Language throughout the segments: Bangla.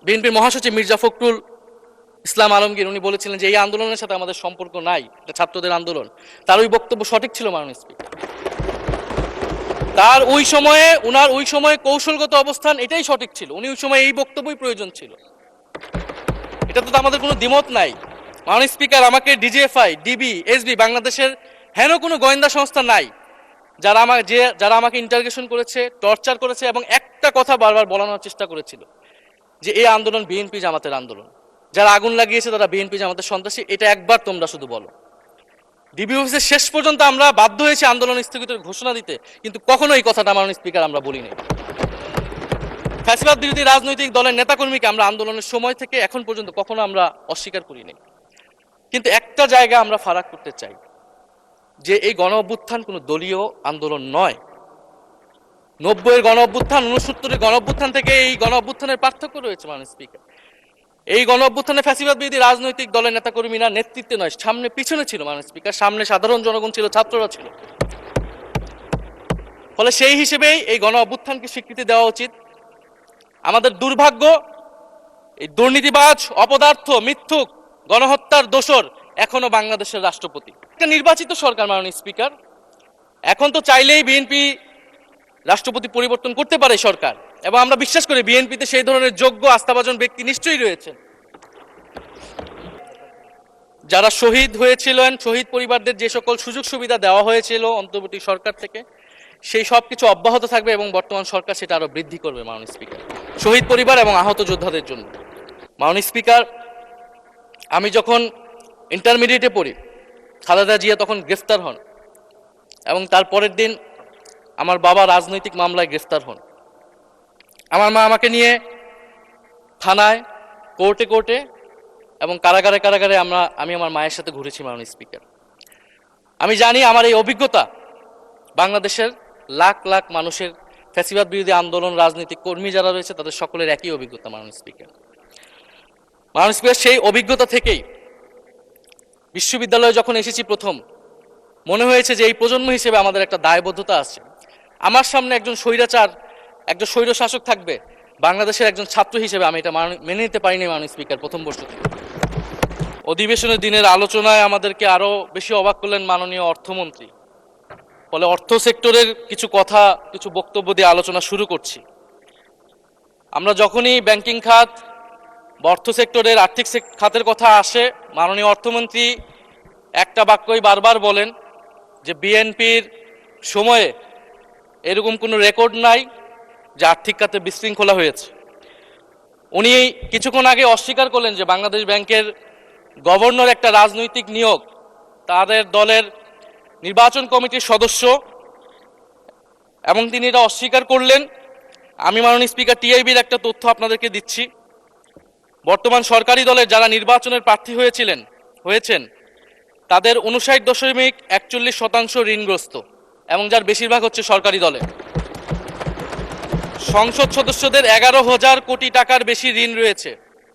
বিএনপির মহাসচিব মির্জা ফখরুল ইসলাম আলমগীর উনি বলেছিলেন যে এই আন্দোলনের সাথে আমাদের সম্পর্ক নাই, এটা ছাত্রদের আন্দোলন। তার ওই বক্তব্য সঠিক ছিল মাননীয় স্পিকার। তার ওই সময়ে কৌশলগত অবস্থান এটাই সঠিক ছিল, উনি ওই সময় এই বক্তব্যই প্রয়োজন ছিল। এটা তো আমাদের কোনো দ্বিমত নাই। মাননীয় স্পিকার, আমাকে ডিজিএফআই, ডিবি, এসবি, বাংলাদেশের হেন কোনো গোয়েন্দা সংস্থা নাই যারা আমাকে ইন্টারগেশন করেছে, টর্চার করেছে এবং একটা কথা বারবার বলানোর চেষ্টা করেছিল যে এই আন্দোলন বিএনপি জামাতের আন্দোলন, যারা আগুন লাগিয়েছে তারা বিএনপি জামাতের সন্ত্রাসী। এটা একবার তোমরা শুধু বলো। ডিবি অফিসের শেষ পর্যন্ত আমরা বাধ্য হয়েছি আন্দোলন স্থগিতের ঘোষণা দিতে, কিন্তু কখনো এই কথাটা মাননীয় স্পিকার আমরা বলিনি। ফ্যাসিবাদ বিরোধী রাজনৈতিক দলের নেতাকর্মীকে আমরা আন্দোলনের সময় থেকে এখন পর্যন্ত কখনো আমরা অস্বীকার করিনি। কিন্তু একটা জায়গা আমরা ফারাক করতে চাই, যে এই গণ অভ্যুত্থান কোনো দলীয় আন্দোলন নয়। 90-এর গণ অভ্যুত্থান, 69-এর গণ অভ্যুত্থান থেকে এই গণ অভ্যুত্থানের পার্থক্য রয়েছে মাননীয় স্পিকার। এই গণ অভ্যুত্থানে ফ্যাসিবাদ বিরোধী রাজনৈতিক দলের নেতাকর্মীরা নেতৃত্বে নয়, সামনে পিছনে ছিল মাননীয় স্পিকার। সামনে সাধারণ জনগণ ছিল, ছাত্ররা ছিল। ফলে সেই হিসেবেই এই গণ অভ্যুত্থানকে স্বীকৃতি দেওয়া উচিত। আমাদের দুর্ভাগ্য, এই দুর্নীতিবাজ, অপদার্থ, মিথ্যুক, গণহত্যার দোসর এখনো বাংলাদেশের রাষ্ট্রপতি। একটা নির্বাচিত সরকার মাননীয় স্পিকার, এখন তো চাইলেই বিএনপি রাষ্ট্রপতি পরিবর্তন করতে পারে সরকার, এবং আমরা বিশ্বাস করি বিএনপিতে সেই ধরনের যোগ্য আস্থাভাজন ব্যক্তি নিশ্চয়ই রয়েছে। যারা শহীদ হয়েছিলেন, শহীদ পরিবারদের যে সকল সুযোগ সুবিধা দেওয়া হয়েছিল অন্তর্বর্তী সরকার থেকে, সেই সব কিছু অব্যাহত থাকবে এবং বর্তমান সরকার সেটা আরো বৃদ্ধি করবে মাননীয় স্পিকার, শহীদ পরিবার এবং আহত যোদ্ধাদের জন্য। মাননীয় স্পিকার, আমি যখন ইন্টারমিডিয়েটে পড়ি, খালেদা জিয়া তখন গ্রেফতার হন এবং তার পরের দিন আমার বাবা রাজনৈতিক মামলায় গ্রেফতার হন। আমার মা আমাকে নিয়ে থানায়, কোর্টে এবং কারাগারে আমি আমার মায়ের সাথে ঘুরেছি মাননীয় স্পিকার। আমি জানি আমার এই অভিজ্ঞতা বাংলাদেশের লাখ লাখ মানুষের, ফ্যাসিবাদ বিরোধী আন্দোলন রাজনৈতিক কর্মী যারা রয়েছে তাদের সকলের একই অভিজ্ঞতা মাননীয় স্পিকার। মাননীয় স্পিকার, সেই অভিজ্ঞতা থেকেই বিশ্ববিদ্যালয়ে যখন এসেছি প্রথম, মনে হয়েছে যে এই প্রজন্ম হিসেবে আমাদের একটা দায়বদ্ধতা আছে। আমার সামনে একজন স্বৈর শাসক থাকবে, বাংলাদেশের একজন ছাত্র হিসেবে আমি এটা মেনে নিতে পারিনি মাননীয় স্পিকার প্রথম বর্ষ থেকে। অধিবেশনের দিনের আলোচনায় আমাদেরকে আরো বেশি অবাক করলেন মাননীয় অর্থমন্ত্রী। ফলে অর্থ সেক্টরের কিছু বক্তব্য দিয়ে আলোচনা শুরু করছি। আমরা যখনই ব্যাংকিং খাত বা অর্থ সেক্টরের আর্থিক খাতের কথা আসে, মাননীয় অর্থমন্ত্রী একটা বাক্যই বারবার বলেন যে বিএনপির সময়ে এরকম কোনো রেকর্ড নাই যে আর্থিক খাতে বিশৃঙ্খলা হয়েছে। উনি কিছুক্ষণ আগে অস্বীকার করলেন যে বাংলাদেশ ব্যাংকের গভর্নর একটা রাজনৈতিক নিয়োগ, তাদের দলের নির্বাচন কমিটির সদস্য, এবং তিনি এটা অস্বীকার করলেন। আমি মাননীয় স্পিকার টিআইবির একটা তথ্য আপনাদেরকে দিচ্ছি। বর্তমান সরকারি দলের যারা নির্বাচনের প্রার্থী হয়েছেন তাদের 59.41% ঋণগ্রস্ত, এবং যার বেশিরভাগ হচ্ছে সরকারি দলে। সংসদ সদস্যদের 11,000 কোটি টাকার বেশি ঋণ রয়েছে,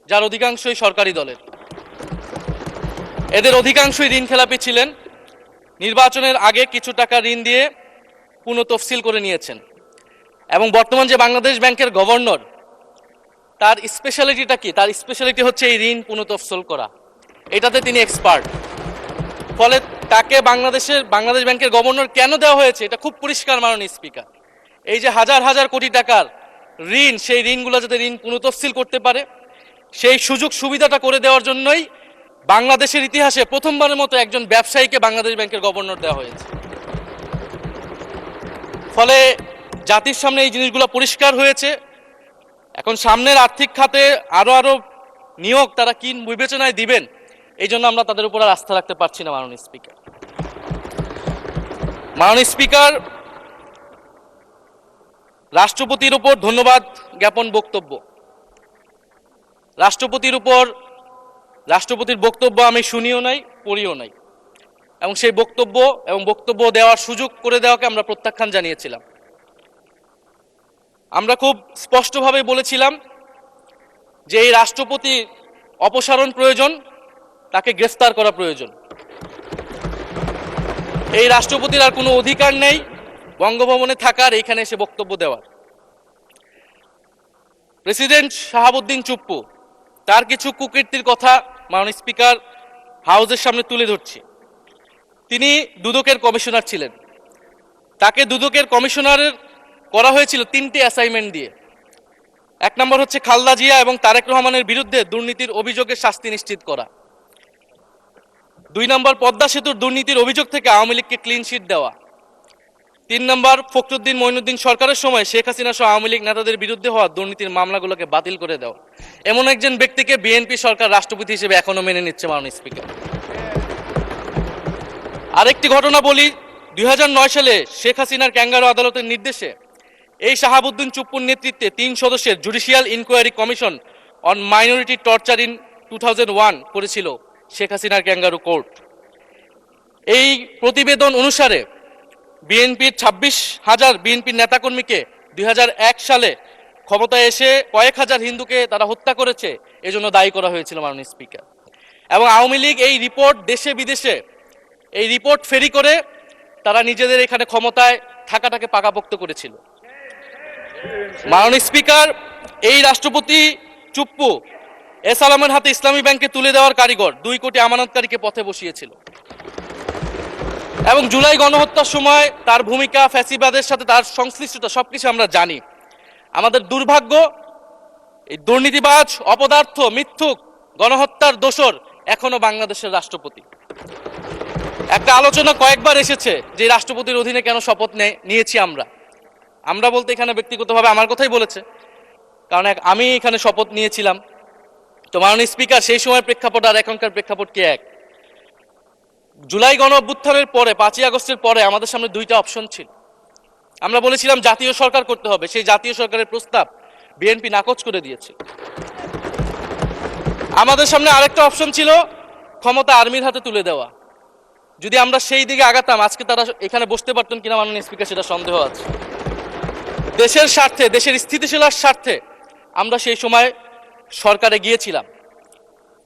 যার অধিকাংশই সরকারি দলের। এদের অধিকাংশই ঋণ খেলাপি ছিলেন, নির্বাচনের আগে কিছু টাকা ঋণ দিয়ে পুনঃতফসিল করে নিয়েছেন। এবং বর্তমান যে বাংলাদেশ ব্যাংকের গভর্নর, তার স্পেশালিটিটা কি? তার স্পেশালিটি হচ্ছে এই ঋণ পুনঃতফসিল করা, এটাতে তিনি এক্সপার্ট। ফলে তাকে বাংলাদেশ ব্যাংকের গভর্নর কেন দেওয়া হয়েছে এটা খুব পরিষ্কার মাননীয় স্পিকার। এই যে হাজার হাজার কোটি টাকার ঋণ, সেই ঋণগুলো যাতে ঋণ পুনঃতফসিল করতে পারে, সেই সুযোগ সুবিধাটা করে দেওয়ার জন্যই বাংলাদেশের ইতিহাসে প্রথমবারের মতো একজন ব্যবসায়ীকে বাংলাদেশ ব্যাংকের গভর্নর দেওয়া হয়েছে। ফলে জাতির সামনে এই জিনিসগুলো পরিষ্কার হয়েছে। এখন সামনের আর্থিক খাতে আরো নিয়োগ তারা কি বিবেচনায় দিবেন, এই জন্য আমরা তাদের উপর আর আস্থা রাখতে পারছি না মাননীয় স্পিকার। মাননীয় স্পিকার, রাষ্ট্রপতির উপর ধন্যবাদ জ্ঞাপন বক্তব্য, রাষ্ট্রপতির বক্তব্য আমি শুনিও নাই, পড়িও নাই, এবং সেই বক্তব্য দেওয়ার সুযোগ করে দেওয়াকে আমরা প্রত্যাখ্যান জানিয়েছিলাম। আমরা খুব স্পষ্টভাবে বলেছিলাম যে এই রাষ্ট্রপতি অপসারণ প্রয়োজন, তাকে গ্রেফতার করা প্রয়োজন। এই রাষ্ট্রপতির আর কোনো অধিকার নেই বঙ্গভবনে থাকার, এইখানে এসে বক্তব্য দেওয়ার। প্রেসিডেন্ট শাহাবুদ্দিন চুপ্পু তার কিছু কুকীর্তির কথা মাননীয় স্পিকার হাউসের সামনে তুলে ধরছি। তিনি দুদকের কমিশনার ছিলেন। তাকে দুদকের কমিশনারের করা হয়েছিল 3টি অ্যাসাইনমেন্ট দিয়ে। 1 নম্বর হচ্ছে খালেদা জিয়া এবং তারেক রহমানের বিরুদ্ধে দুর্নীতির অভিযোগের শাস্তি নিশ্চিত করা। 2 নম্বর পদ্মা সেতুর দুর্নীতির অভিযোগ থেকে আওয়ামী লীগকে ক্লিন শিট দেওয়া। 3 নম্বর ফখরুদ্দিন মঈনুদ্দিন সরকারের সময় শেখ হাসিনা সহ আওয়ামী লীগ নেতাদের বিরুদ্ধে হওয়া দুর্নীতির মামলাগুলোকে বাতিল করে দেওয়া। এমন একজন ব্যক্তিকে বিএনপি সরকার রাষ্ট্রপতি হিসেবে এখনো মেনে নিচ্ছে মাননীয় স্পিকার। আরেকটি ঘটনা বলি, 2009 সালে শেখ হাসিনার ক্যাঙ্গারু আদালতের নির্দেশে এই শাহাবুদ্দিন চুপ্পুর নেতৃত্বে 3 সদস্যের judicial inquiry commission on minority torture in 2001 করেছিল শেখ হাসিনার ক্যাঙ্গারু কোর্ট। এই প্রতিবেদন অনুসারে বিএনপির 26,000 বিএনপির নেতাকর্মীকে 2001 সালে ক্ষমতায় এসে কয়েক হাজার হিন্দুকে তারা হত্যা করেছে, এজন্য দায়ী করা হয়েছিল মাননীয় স্পিকার। এবং আওয়ামী লীগ এই রিপোর্ট দেশে বিদেশে এই রিপোর্ট ফেরি করে তারা নিজেদের এখানে ক্ষমতায় থাকাটাকে পাকাপোক্ত করেছিল। মাননীয় স্পিকার, এই রাষ্ট্রপতি চুপ্পু এস আলমের হাতে ইসলামী ব্যাংকে তুলে দেওয়ার কারিগর 2 কোটি আমানতকারীকে পথে বসিয়েছিল। এবং জুলাই গণহত্যার সময় তার ভূমিকা, ফ্যাসিবাদের সাথে তার সংশ্লিষ্টতা সবকিছু আমরা জানি। আমাদের দুর্ভাগ্য, এই দুর্নীতিবাজ, অপদার্থ, মিথ্যুক, গণহত্যার দোসর এখনো বাংলাদেশের রাষ্ট্রপতি। একটা আলোচনা কয়েকবার এসেছে যে রাষ্ট্রপতির অধীনে কেন শপথ নিয়েছি আমরা বলতে এখানে ব্যক্তিগতভাবে আমার কথাই বলেছে, কারণ আমি এখানে শপথ নিয়েছিলাম। তো মাননীয় স্পিকার, সেই সময়ের প্রেক্ষাপট আর এখনকার প্রেক্ষাপট কি এক? জুলাই গণ অভ্যুত্থানের পরে 5ই আগস্টের পরে আমাদের সামনে 2টা অপশন ছিল। আমরা বলেছিলাম জাতীয় সরকার করতে হবে, সেই জাতীয় সরকারের প্রস্তাব বিএনপি নাকচ করে দিয়েছে। আমাদের সামনে আরেকটা অপশন ছিল ক্ষমতা আর্মির হাতে তুলে দেওয়া। যদি আমরা সেই দিকে আগাতাম আজকে তারা এখানে বসতে পারতেন কিনা মাননীয় স্পিকার সেটা সন্দেহ আছে। দেশের স্বার্থে, দেশের স্থিতিশীলার স্বার্থে আমরা সেই সময় সরকারে গিয়েছিলাম,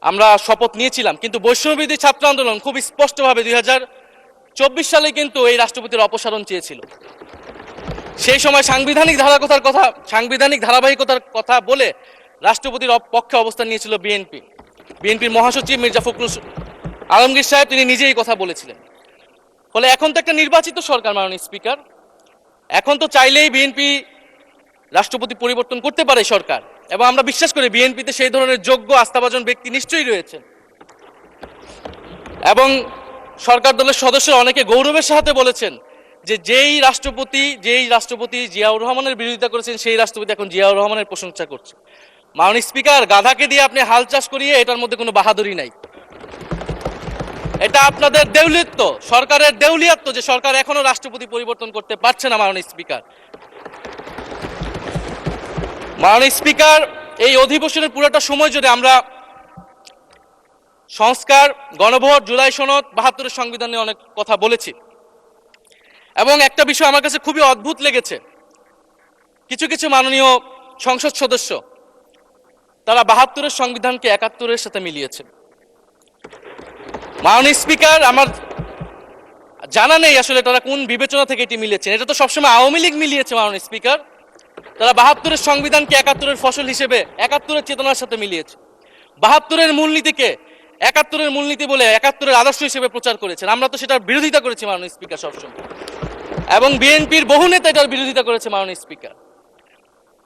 আমরা শপথ নিয়েছিলাম। কিন্তু বৈষম্যবিরোধী ছাত্র আন্দোলন খুব স্পষ্টভাবে 2024 সালে কিন্তু এই রাষ্ট্রপতির অপসারণ চেয়েছিল। সেই সময় সাংবিধানিক ধারাবাহিকতার কথা বলে রাষ্ট্রপতির পক্ষে অবস্থান নিয়েছিল বিএনপির মহাসচিব মির্জা ফখরুল আলমগীর সাহেব, তিনি নিজেই কথা বলেছিলেন। ফলে এখন তো একটা নির্বাচিত সরকার মাননীয় স্পিকার, এখন তো চাইলেই বিএনপি রাষ্ট্রপতি পরিবর্তন করতে পারে সরকার, এবং আমরা বিশ্বাস করি বিএনপিতে সেই ধরনের যোগ্য আস্থাভাজন ব্যক্তি নিশ্চয়ই রয়েছে। এবং সরকার দলের সদস্যরা অনেকে গৌরবের সাথে বলেছেন যে যেই রাষ্ট্রপতি জিয়াউর রহমানের বিরোধিতা করেছেন সেই রাষ্ট্রপতি এখন জিয়াউর রহমানের প্রশংসা করছে। মাননীয় স্পিকার, গাধাকে দিয়ে আপনি হাল চাষ করিয়ে এটার মধ্যে কোনো বাহাদুরি নাই। এটা আপনাদের দেউলিয়ত্ব, সরকারের দেউলিয়াত্ব যে সরকার এখনো রাষ্ট্রপতি পরিবর্তন করতে পারছে না। মাননীয় স্পিকার, এই অধিবেশনের পুরোটা সময় জুড়ে আমরা সংস্কার, গণভোট, জুলাই সনদ, 72-এর সংবিধান নিয়ে অনেক কথা বলেছি। এবং একটা বিষয় আমার কাছে খুবই অদ্ভুত লেগেছে, কিছু মাননীয় সংসদ সদস্য তারা 72-এর সংবিধানকে 71-এর সাথে মিলিয়েছে। মাননীয় স্পিকার, আমার জানা নেই আসলে তারা কোন বিবেচনা থেকে এটি মিলিয়েছেন। এটা তো সবসময় আওয়ামী লীগ মিলিয়েছে মাননীয় স্পিকার। তারা 72-এর সংবিধানকে 71-এর ফসল হিসেবে 71-এর চেতনার সাথে মিলিয়েছে। 72-এর মূলনীতিকে 71-এর মূলনীতি বলে 71-এর আদর্শ হিসেবে প্রচার করেছেন। আমরা তো সেটার বিরোধিতা করেছি মাননীয় স্পিকার সবসময়, এবং বিএনপির বহু নেতা এটার বিরোধিতা করেছে মাননীয় স্পিকার।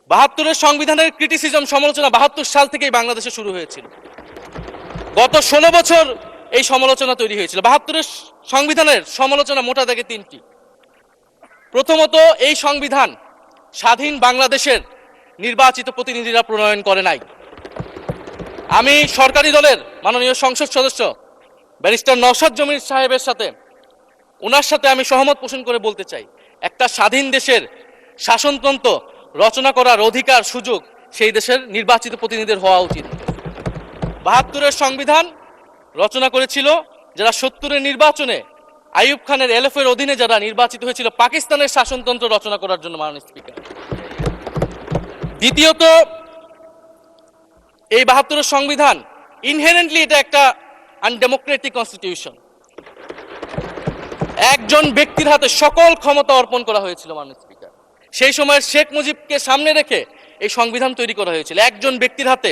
72-এর সংবিধানের ক্রিটিসিজম, সমালোচনা 72 সাল থেকেই বাংলাদেশে শুরু হয়েছিল। গত 16 বছর এই সমালোচনা তৈরি হয়েছিল। 72-এর সংবিধানের সমালোচনা মোটা দাগে 3টি। প্রথমত, এই সংবিধান স্বাধীন বাংলাদেশের নির্বাচিত প্রতিনিধিরা প্রণয়ন করে নাই। আমি সরকারি দলের মাননীয় সংসদ সদস্য ব্যারিস্টার নওশাদ জমির সাহেবের সাথে, ওনার সাথে আমি সহমত পোষণ করে বলতে চাই, একটা স্বাধীন দেশের শাসনতন্ত্র রচনা করার অধিকার, সুযোগ সেই দেশের নির্বাচিত প্রতিনিধিদের হওয়া উচিত। 72-এর সংবিধান রচনা করেছিল যারা 70-এর নির্বাচনে আইয়ুব খানের এলএফের অধীনে যারা নির্বাচিত হয়েছিল পাকিস্তানের শাসনতন্ত্র রচনা করার জন্য মাননীয় স্পিকার। দ্বিতীয়ত, এই 72-এর সংবিধান ইনহেরেন্টলি এটা একটা আনডেমোক্রেটিক কনস্টিটিউশন। একজন ব্যক্তির হাতে সকল ক্ষমতা অর্পণ করা হয়েছিল মাননীয় স্পিকার। সেই সময় শেখ মুজিবকে সামনে রেখে এই সংবিধান তৈরি করা হয়েছিল। একজন ব্যক্তির হাতে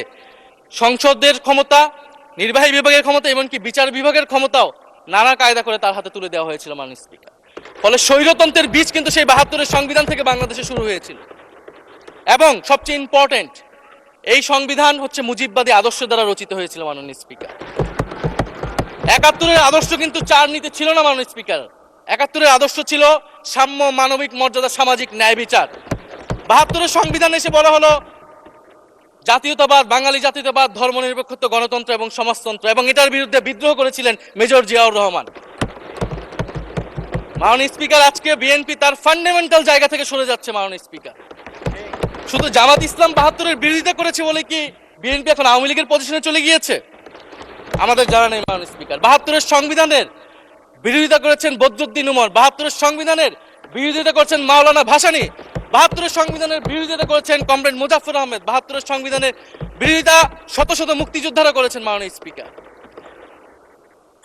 সংসদের ক্ষমতা, নির্বাহী বিভাগের ক্ষমতা, এমনকি বিচার বিভাগের ক্ষমতাও নানা কায়দা করে তার হাতে তুলে দেওয়া হয়েছিল মাননীয় স্পিকার। ফলে স্বৈরতন্ত্রের বীজ কিন্তু সেই ৭২-এর সংবিধান থেকে বাংলাদেশে শুরু হয়েছিল। এবং সবচেয়ে ইম্পর্টেন্ট, এই সংবিধান হচ্ছে মুজিববাদী আদর্শ দ্বারা রচিত হয়েছিল মাননীয় স্পিকার। ৭১-এর আদর্শ কিন্তু চার নীতি ছিল না মাননীয় স্পিকার। ৭১-এর আদর্শ ছিল সাম্য, মানবিক মর্যাদা, সামাজিক ন্যায় বিচার। ৭২-এর সংবিধান এসে বলা হলো জাতীয়তাবাদ, বাঙালি জাতীয়তাবাদ, ধর্মনিরপেক্ষত্ব, গণতন্ত্র এবং সমাজতন্ত্র, এবং এটার বিরুদ্ধে বিদ্রোহ করেছিলেন মেজর জিয়াউর রহমান। মাননীয় স্পিকার, আজকে বিএনপি তার ফান্ডামেন্টাল জায়গা থেকে সরে যাচ্ছে মাননীয় স্পিকার। শুধু জামাত ইসলাম ৭২-এর বিরোধিতা করেছে বলে কি বিএনপি এখন আওয়ামী লীগের পজিশনে চলে গিয়েছে? আমাদের জানা নেই মাননীয় স্পিকার। ৭২-এর সংবিধানের বিরোধিতা করেছেন বদরুদ্দিন উমর, ৭২-এর সংবিধানের বিরোধিতা করেছেন মাওলানা ভাসানী, ৭২-এর সংবিধানের বিরোধিতা করেছেন কমরেড মুজাফফর আহমেদ, ৭২-এর সংবিধানের বিরোধিতা শত শত মুক্তিযোদ্ধারা করেছেন মাননীয় স্পিকার।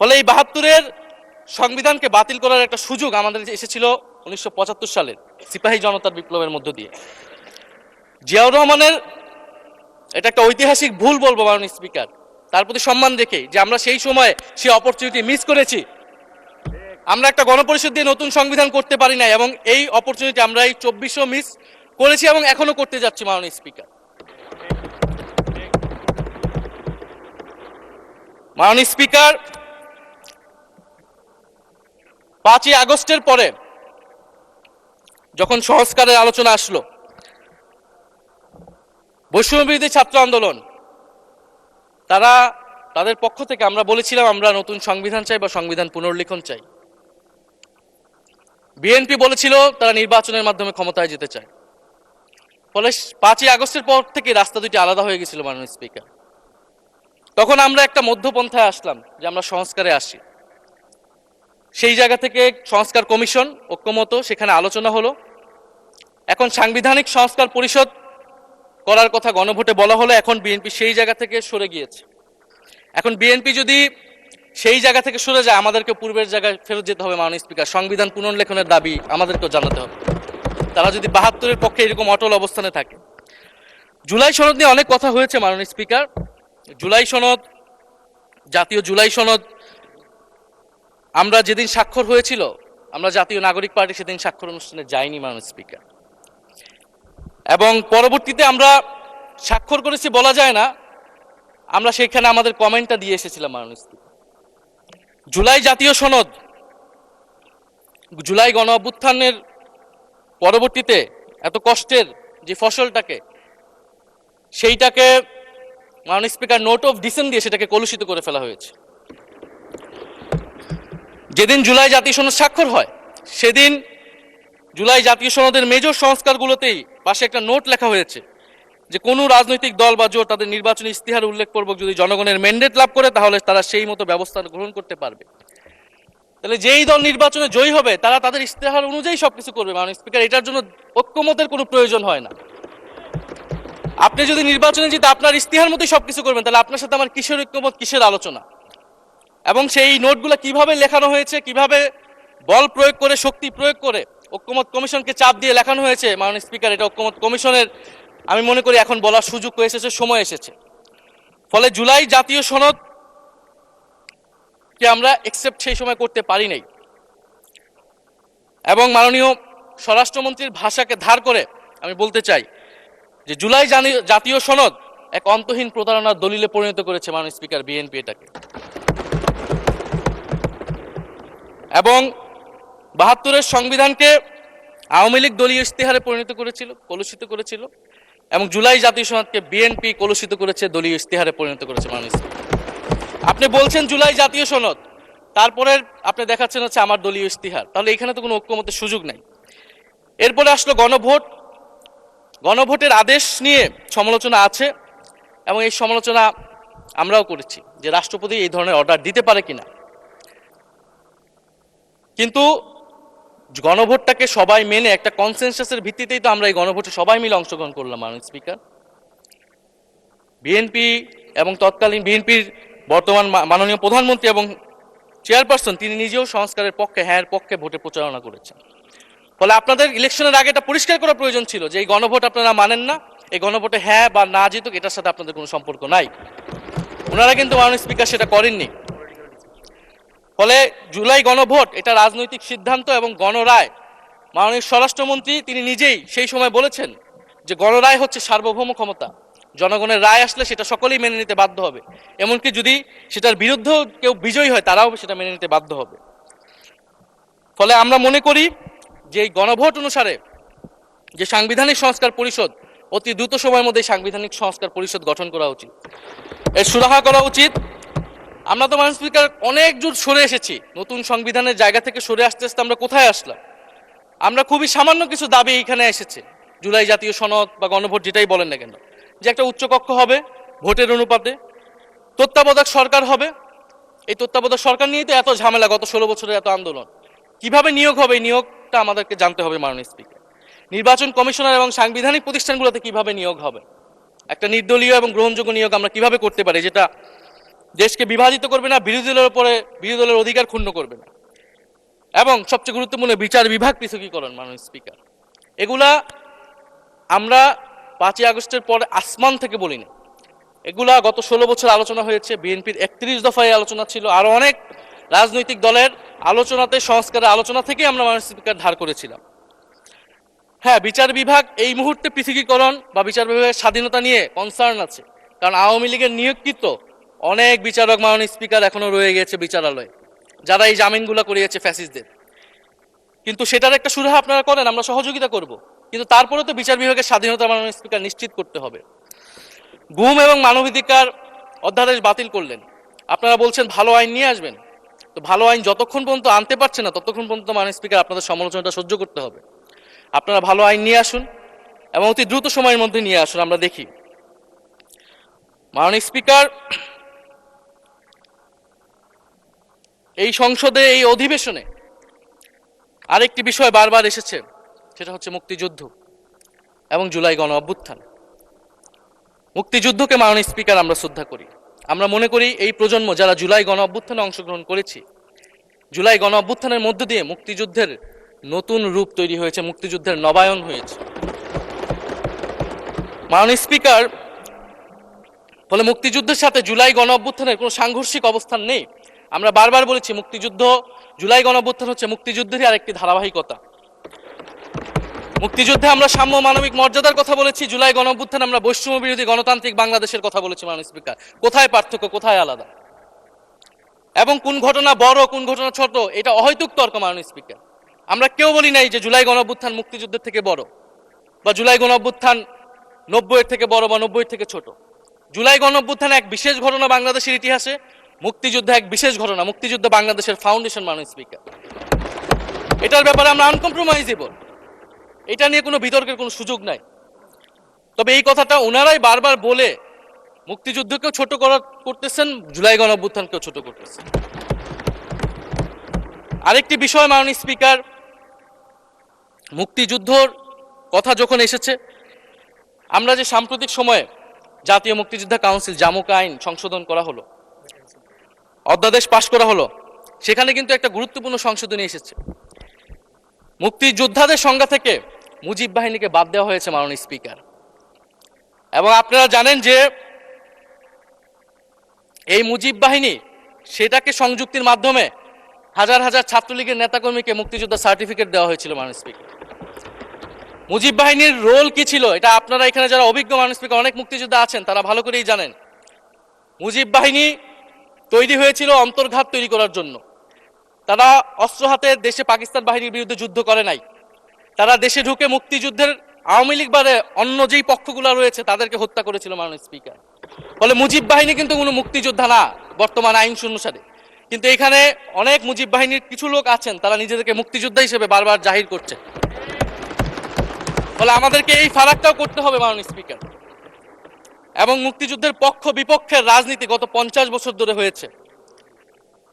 ফলে এই ৭২-এর সংবিধানকে বাতিল করার একটা সুযোগ আমাদের এসেছিল ১৯৭৫ সালের সিপাহী জনতার বিপ্লবের মধ্য দিয়ে। জিয়াউর রহমানের এটা একটা ঐতিহাসিক ভুল বলবো মাননীয় স্পিকার, তার প্রতি সম্মান রেখে, যে আমরা সেই সময় সেই অপরচুনিটি মিস করেছি। আমরা একটা গণপরিষদ দিয়ে নতুন সংবিধান করতে পারি না, এবং এই অপরচুনিটি আমরা এই ২৪-ও মিস করেছি এবং এখনো করতে যাচ্ছি মাননীয় স্পিকার। মাননীয় স্পিকার, ৫ই আগস্টের পরে যখন সংস্কারের আলোচনা আসলো, বৈষম্যবিরোধী ছাত্র আন্দোলন তাদের পক্ষ থেকে আমরা বলেছিলাম আমরা নতুন সংবিধান চাই বা সংবিধান পুনর্লিখন চাই। বিএনপি বলেছিল তারা নির্বাচনের মাধ্যমে ক্ষমতায় যেতে চায়। ফলে ৫ই আগস্টের পর থেকে রাস্তা দুটি আলাদা হয়ে গেছিল মাননীয় স্পিকার। তখন আমরা একটা মধ্যপন্থায় আসলাম যে আমরা সংস্কারে আসি। সেই জায়গা থেকে সংস্কার কমিশন ঐক্যমত, সেখানে আলোচনা হলো। এখন সাংবিধানিক সংস্কার পরিষদ করার কথা গণভোটে বলা হলো। এখন বিএনপি সেই জায়গা থেকে সরে গিয়েছে। এখন বিএনপি যদি সেই জায়গা থেকে সরে যায়, আমাদেরকে পূর্বের জায়গায় ফেরত যেতে হবে মাননীয় স্পিকার। সংবিধান পুনর্লেখনের দাবি আমাদেরকেও জানাতে হবে, তারা যদি ৭২-এর পক্ষে এরকম অটল অবস্থানে থাকে। জুলাই সনদ নিয়ে অনেক কথা হয়েছে মাননীয় স্পিকার। জুলাই সনদ, জাতীয় জুলাই সনদ, আমরা যেদিন স্বাক্ষর হয়েছিল, আমরা জাতীয় নাগরিক পার্টি সেদিন স্বাক্ষর অনুষ্ঠানে যাইনি মাননীয় স্পিকার, এবং পরবর্তীতে আমরা স্বাক্ষর করেছি বলা যায় না, আমরা সেখানে আমাদের কমেন্টটা দিয়ে এসেছিলাম মাননীয় স্পিকার। জুলাই জাতীয় সনদ, জুলাই গণ অভ্যুত্থানের পরবর্তীতে এত কষ্টের যে ফসলটাকে, সেইটাকে মাননীয় স্পিকার নোট অফ ডিসেন্ট দিয়ে সেটাকে কলুষিত করে ফেলা হয়েছে। যেদিন জুলাই জাতীয় সনদ স্বাক্ষর হয়, সেদিন জুলাই জাতীয় সনদের মেজর সংস্কারগুলোতেই পাশে একটা নোট লেখা হয়েছে যে কোনো রাজনৈতিক দল বা জোট তাদের নির্বাচনী ইস্তিহার উল্লেখপূর্বক যদি জনগণের ম্যান্ডেট লাভ করে, তাহলে তারা সেই মতো ব্যবস্থা গ্রহণ করতে পারবে। তাহলে যেই দল নির্বাচনে জয়ী হবে তারা তাদের ইস্তেহার অনুযায়ী সবকিছু করবে মাননীয় স্পিকার। এটার জন্য ঐক্যমতের কোনো প্রয়োজন হয় না। আপনি যদি নির্বাচনে জিতে আপনার ইস্তেহার মতোই সবকিছু করবেন, তাহলে আপনার সাথে আমার কিসের ঐক্যমত, কিসের আলোচনা? এবং সেই নোটগুলো কিভাবে লেখানো হয়েছে, কিভাবে বল প্রয়োগ করে, শক্তি প্রয়োগ করে ঐক্যমত কমিশনকে চাপ দিয়ে লেখানো হয়েছে মাননীয় স্পিকার, এটা ঐক্যমত কমিশনের আমি মনে করি এখন বলার সুযোগ হয়ে এসেছে, সময় এসেছে। ফলে জুলাই জাতীয় সনদ কে আমরা একসেপ্ট সেই সময় করতে পারি নাই, এবং মাননীয় স্বরাষ্ট্রমন্ত্রীর ভাষাকে ধার করে আমি বলতে চাই যে জুলাই জাতীয় সনদ এক অন্তহীন প্রতারণার দলিলে পরিণত করেছে মাননীয় স্পিকার বিএনপি এটাকে। এবং ৭২-এর সংবিধানকে আওয়ামী লীগ দলীয় ইস্তেহারে পরিণত করেছিল, কলুষিত করেছিল, এবং জুলাই জাতীয় সনদকে বিএনপি কলুষিত করেছে, দলীয় ইস্তেহারে পরিণত করেছে মাননীয় স্পিকার। আপনি বলছেন জুলাই জাতীয় সনদ, তারপরে আপনি দেখাচ্ছেন হচ্ছে আমার দলীয় ইস্তিহার, তাহলে এখানে তো কোনো ঐক্যমতের সুযোগ নাই। এরপরে আসলো গণভোট। গণভোটের আদেশ নিয়ে সমালোচনা আছে, এবং এই সমালোচনা আমরাও করেছি যে রাষ্ট্রপতি এই ধরনের অর্ডার দিতে পারে কিনা। কিন্তু গণভোটটাকে সবাই মেনে একটা কনসেনসাসের ভিত্তিতেই তো আমরা এই গণভোটে সবাই মিলে অংশগ্রহণ করলাম মাননীয় স্পিকার। বিএনপি এবং তৎকালীন বিএনপির বর্তমান মাননীয় প্রধানমন্ত্রী এবং চেয়ারপারসন তিনি নিজেও সংস্কারের পক্ষে, হ্যাঁ পক্ষে ভোটে প্রচারণা করেছেন। ফলে আপনাদের ইলেকশনের আগে এটা পরিষ্কার করা প্রয়োজন ছিল যে এই গণভোট আপনারা মানেন না, এই গণভোটে হ্যাঁ বা না জিতুক এটার সাথে আপনাদের কোনো সম্পর্ক নাই। ওনারা কিন্তু মাননীয় স্পিকার সেটা করেননি। ফলে জুলাই গণভোট এটা রাজনৈতিক সিদ্ধান্ত এবং গণরায়। মাননীয় স্বরাষ্ট্রমন্ত্রী তিনি নিজেই সেই সময় বলেছেন যে গণরায় হচ্ছে সার্বভৌম ক্ষমতা, জনগণের রায় আসলে সেটা সকলেই মেনে নিতে বাধ্য হবে, এমনকি যদি সেটার বিরুদ্ধেও কেউ বিজয়ী হয় তারাও সেটা মেনে নিতে বাধ্য হবে। ফলে আমরা মনে করি যে এই গণভোট অনুসারে যে সাংবিধানিক সংস্কার পরিষদ অতি দ্রুত সময়ের মধ্যে সাংবিধানিক সংস্কার পরিষদ গঠন করা উচিত, এর সুরাহা করা উচিত। আমরা তো মাননীয় স্পিকার অনেক দূর সরে এসেছি, নতুন সংবিধানের জায়গা থেকে সরে আস্তে আস্তে আমরা কোথায় আসলাম? আমরা খুবই সামান্য কিছু দাবি এখানে এসেছে, জুলাই জাতীয় সনদ বা গণভোট যেটাই বলেন না কেন, যে একটা উচ্চকক্ষ হবে ভোটের অনুপাতে, তত্ত্বাবধায়ক সরকার হবে। এই তত্ত্বাবধায়ক সরকার নিয়েই তো এত ঝামেলা, গত 16 বছরের এত আন্দোলন। কিভাবে নিয়োগ হবে এই নিয়োগটা আমাদেরকে জানতে হবে মাননীয় স্পিকার। নির্বাচন কমিশনার এবং সাংবিধানিক প্রতিষ্ঠানগুলোতে কিভাবে নিয়োগ হবে, একটা নির্দলীয় এবং গ্রহণযোগ্য নিয়োগ আমরা কিভাবে করতে পারি যেটা দেশকে বিভাজিত করবে না, বিরোধী দলের উপরে বিরোধী দলের অধিকার ক্ষুণ্ণ করবে না, এবং সবচেয়ে গুরুত্বপূর্ণ বিচার বিভাগ পৃথকীকরণ। মাননীয় স্পিকার, এগুলা আমরা 5ই আগস্টের পরে আসমান থেকে বলিনি, এগুলা গত 16 বছর আলোচনা হয়েছে। বিএনপির 31 দফায় আলোচনা ছিল, আরো অনেক রাজনৈতিক দলের আলোচনাতে, সংস্কারের আলোচনা থেকে আমরা মাননীয় স্পিকার ধার করেছিলাম। হ্যাঁ, বিচার বিভাগ এই মুহূর্তে পৃথকীকরণ বা বিচার বিভাগের স্বাধীনতা নিয়ে কনসার্ন আছে, কারণ আওয়ামী লীগের নিয়োগকৃত অনেক বিচারক মাননীয় স্পিকার এখনো রয়ে গেছে বিচারালয়ে, যারা এই জামিনগুলো করিয়েছে ফ্যাসিস্টদের। কিন্তু সেটার একটা সুরাহা আপনারা করেন, আমরা সহযোগিতা করব, কিন্তু তারপরে তো বিচার বিভাগের স্বাধীনতা মাননীয় স্পিকার নিশ্চিত করতে হবে। গুম এবং মানবাধিকার অধ্যাদেশ বাতিল করলেন, আপনারা বলছেন ভালো আইন নিয়ে আসবেন। তো ভালো আইন যতক্ষণ পর্যন্ত আনতে পারছে না ততক্ষণ পর্যন্ত মাননীয় স্পিকার আপনাদের সমালোচনাটা সহ্য করতে হবে। আপনারা ভালো আইন নিয়ে আসুন এবং অতি দ্রুত সময়ের মধ্যে নিয়ে আসুন, আমরা দেখি। মাননীয় স্পিকার, এই সংসদে এই অধিবেশনে আরেকটি বিষয় বারবার এসেছে, সেটা হচ্ছে মুক্তিযুদ্ধ এবং জুলাই গণ অভ্যুত্থান। মুক্তিযুদ্ধকে মাননীয় স্পিকার আমরা শ্রদ্ধা করি। আমরা মনে করি এই প্রজন্ম যারা জুলাই গণ অভ্যুত্থানে অংশগ্রহণ করেছি, জুলাই গণ অভ্যুত্থানের মধ্য দিয়ে মুক্তিযুদ্ধের নতুন রূপ তৈরি হয়েছে, মুক্তিযুদ্ধের নবায়ন হয়েছে। মাননীয় স্পিকার, ফলে মুক্তিযুদ্ধের সাথে জুলাই গণ অভ্যুত্থানের কোনো সাংঘর্ষিক অবস্থান নেই। আমরা বারবার বলেছি মুক্তিযুদ্ধ, জুলাই গণ অভ্যুত্থান হচ্ছে মুক্তিযুদ্ধেরই আরেকটি ধারাবাহিকতা। মুক্তিযুদ্ধে আমরা সাম্য মানবিক মর্যাদার কথা বলেছি, জুলাই গণ অভ্যুত্থানে আমরা বৈষম্য বিরোধী গণতান্ত্রিক বাংলাদেশের কথা বলেছি। মাননীয় স্পিকার, কোথায় পার্থক্য, কোথায় আলাদা, এবং কোন ঘটনা বড় কোন ঘটনা ছোট, এটা অহৈতুক তর্ক। মাননীয় স্পিকার, আমরা কেউ বলি নাই যে জুলাই গণ অভ্যুত্থান মুক্তিযুদ্ধের থেকে বড়, বা জুলাই গণ অভ্যুত্থান 90-এর থেকে বড় বা 90-এর থেকে ছোট। জুলাই গণ অভ্যুত্থান এক বিশেষ ঘটনা বাংলাদেশের ইতিহাসে, মুক্তিযুদ্ধ এক বিশেষ ঘটনা, মুক্তিযুদ্ধ বাংলাদেশের ফাউন্ডেশন। মাননীয় স্পিকার, এটার ব্যাপারে আমরা আনকম্প্রোমাইজেবল, এটা নিয়ে কোনো বিতর্কের কোনো সুযোগ নাই। তবে এই কথাটা ওনারাই বারবার বলে মুক্তিযুদ্ধকেও ছোট করতেছেন, জুলাই গণ অভ্যুত্থানকেও ছোট করতেছেন। আরেকটি বিষয় মাননীয় স্পিকার, মুক্তিযুদ্ধর কথা যখন এসেছে, আমরা যে সাম্প্রতিক সময়ে জাতীয় মুক্তিযোদ্ধা কাউন্সিল জামুক আইন সংশোধন করা হলো, অধ্যাদেশ পাশ করা হলো, সেখানে কিন্তু একটা গুরুত্বপূর্ণ সংশোধনী এসেছে। মুক্তিযোদ্ধাদের সংজ্ঞা থেকে মুজিব বাহিনীকে বাদ দেওয়া হয়েছে মাননীয় স্পিকার। এবং আপনারা জানেন যে এই মুজিব বাহিনী, সেটাকে সংযুক্তির মাধ্যমে হাজার হাজার ছাত্রলীগের নেতাকর্মীকে মুক্তিযোদ্ধা সার্টিফিকেট দেওয়া হয়েছিল। মাননীয় স্পিকার, মুজিব বাহিনীর রোল কি ছিল এটা আপনারা এখানে যারা অভিজ্ঞ মাননীয় স্পিকার অনেক মুক্তিযোদ্ধা আছেন তারা ভালো করেই জানেন। মুজিব বাহিনী তৈরি হয়েছিল অন্তর্ঘাত তৈরি করার জন্য। তারা অস্ত্র হাতে দেশে পাকিস্তান বাহিনীর বিরুদ্ধে যুদ্ধ করে নাই, তারা দেশে ঢুকে মুক্তিযুদ্ধের আওয়ামী লীগ বাদে অন্য যেই পক্ষগুলো রয়েছে তাদেরকে হত্যা করেছিল। মাননীয় স্পিকার, ফলে মুজিব বাহিনী কিন্তু কোনো মুক্তিযোদ্ধা না বর্তমান আইন অনুসারে। কিন্তু এখানে অনেক মুজিব বাহিনীর কিছু লোক আছেন, তারা নিজেদেরকে মুক্তিযোদ্ধা হিসেবে বারবার জাহির করছে। ফলে আমাদেরকে এই ফারাকটাও করতে হবে মাননীয় স্পিকার। এবং মুক্তিযুদ্ধের পক্ষ বিপক্ষের রাজনীতি গত 50 বছর ধরে হয়েছে,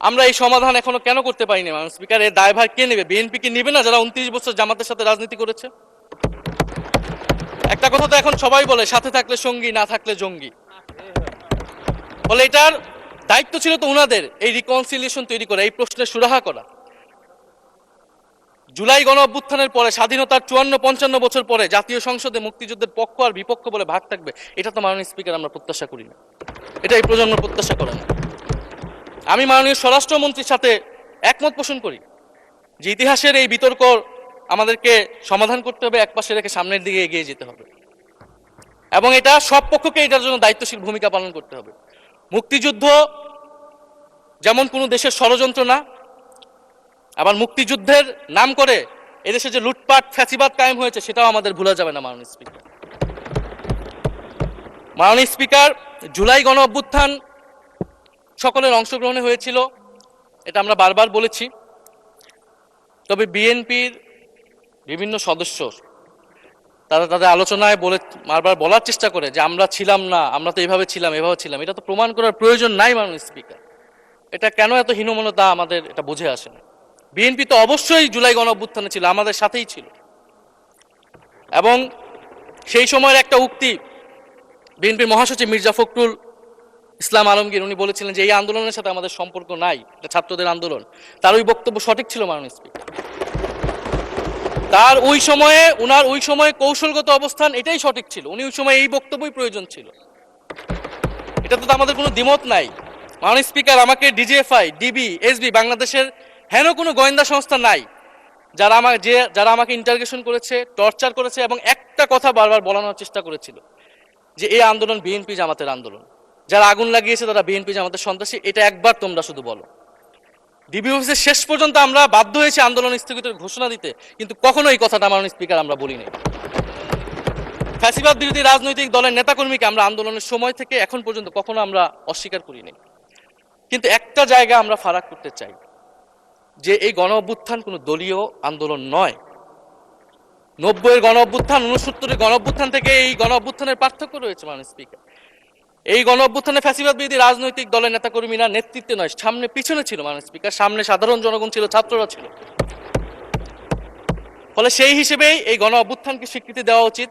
আমরা এই সমাধান এখনো কেন করতে পারিনি? মাননীয় স্পিকার, এর দায়ভার কে নেবে? বিএনপি কি নেবে না, যারা 29 বছর জামাতের সাথে রাজনীতি করেছে? একটা কথা তো এখন সবাই বলে, সাথে থাকলে সঙ্গী, না থাকলে জঙ্গি। ফলে এটার দায়িত্ব ছিল তো উনাদের, এই রিকনসিলিয়েশন তৈরি করা, এই প্রশ্নের সুরাহা করা। জুলাই গণ অভ্যুত্থানের পরে স্বাধীনতার 54-55 বছর পরে জাতীয় সংসদে মুক্তিযুদ্ধের পক্ষ আর বিপক্ষ বলে ভাগ থাকবে, এটা তো মাননীয় স্পিকার আমরা প্রত্যাশা করি না, এটা এই প্রজন্ম প্রত্যাশা করে না। আমি মাননীয় স্বরাষ্ট্রমন্ত্রীর সাথে একমত পোষণ করি যে ইতিহাসের এই বিতর্ক আমাদেরকে সমাধান করতে হবে, একপাশে রেখে সামনের দিকে এগিয়ে যেতে হবে এবং এটা সব পক্ষকে এটার জন্য দায়িত্বশীল ভূমিকা পালন করতে হবে। মুক্তিযুদ্ধ যেমন কোনো দেশের ষড়যন্ত্র না, আবার মুক্তিযুদ্ধের নাম করে এদেশে যে লুটপাট ফ্যাসিবাদ কায়েম হয়েছে সেটাও আমাদের ভুলা যাবে না। মাননীয় স্পিকার, জুলাই গণ অভ্যুত্থান সকলের অংশগ্রহণে হয়েছিল, এটা আমরা বারবার বলেছি। তবে বিএনপির বিভিন্ন সদস্য তারা তাদের আলোচনায় বারবার বলার চেষ্টা করে যে আমরা ছিলাম না, আমরা তো এভাবে ছিলাম এভাবে ছিলাম। এটা তো প্রমাণ করার প্রয়োজন নাই মাননীয় স্পিকার। এটা কেন এত হীনমন্যতা আমাদের এটা বুঝে আসে না। বিএনপি তো অবশ্যই জুলাই গণ অভ্যুত্থানে ছিল, আমাদের সাথেই ছিল এবং সেই সময়ের একটা উক্তি বিএনপির মহাসচিব মির্জা ফখরুল ইসলাম আলমগীর উনি বলেছিলেন যে এই আন্দোলনের সাথে আমাদের সম্পর্ক নাই, এটা ছাত্রদের আন্দোলন। তার ওই বক্তব্য সঠিক ছিল মাননীয় স্পিকার। তার ওই সময়ে কৌশলগত অবস্থান এটাই সঠিক ছিল, উনি ওই সময় এই বক্তব্যই প্রয়োজন ছিল, এটাতে তো আমাদের কোনো দ্বিমত নাই। মাননীয় স্পিকার, আমাকে ডিজিএফআই, ডিবি, এসবি, বাংলাদেশের হেন কোনো গোয়েন্দা সংস্থা নাই যারা আমাকে ইন্টারগেশন করেছে, টর্চার করেছে এবং একটা কথা বারবার বলানোর চেষ্টা করেছিল যে এই আন্দোলন বিএনপি জামাতের আন্দোলন, যারা আগুন লাগিয়েছে তারা বিএনপি জামাতের সন্ত্রাসী। এটা একবার তোমরা শুধু বলো। ডিবি অফিসের শেষ পর্যন্ত আমরা বাধ্য হয়েছি আন্দোলন স্থগিতের ঘোষণা দিতে, কিন্তু কখনো এই কথাটা মাননীয় স্পিকার আমরা বলিনি। ফ্যাসিবাদ বিরোধী রাজনৈতিক দলের নেতাকর্মীকে আমরা আন্দোলনের সময় থেকে এখন পর্যন্ত কখনো আমরা অস্বীকার করিনি। কিন্তু একটা জায়গা আমরা ফারাক করতে চাই যে এই গণ অভ্যুত্থান কোনো দলীয় আন্দোলন নয়। 90-এর গণ অভ্যুত্থান, 69-এর গণ অভ্যুত্থান থেকে এই গণ অভ্যুত্থানের পার্থক্য রয়েছে মাননীয় স্পিকার। এই গণ অভ্যুত্থানে ফ্যাসিবাদ বিরোধী রাজনৈতিক দলের নেতাকর্মীরা নেতৃত্বে নয়, সামনে পিছনে ছিল মাননীয় স্পিকার। সামনে সাধারণ জনগণ ছিল, ছাত্ররা ছিল। ফলে সেই হিসেবেই এই গণ অভ্যুত্থানকে স্বীকৃতি দেওয়া উচিত।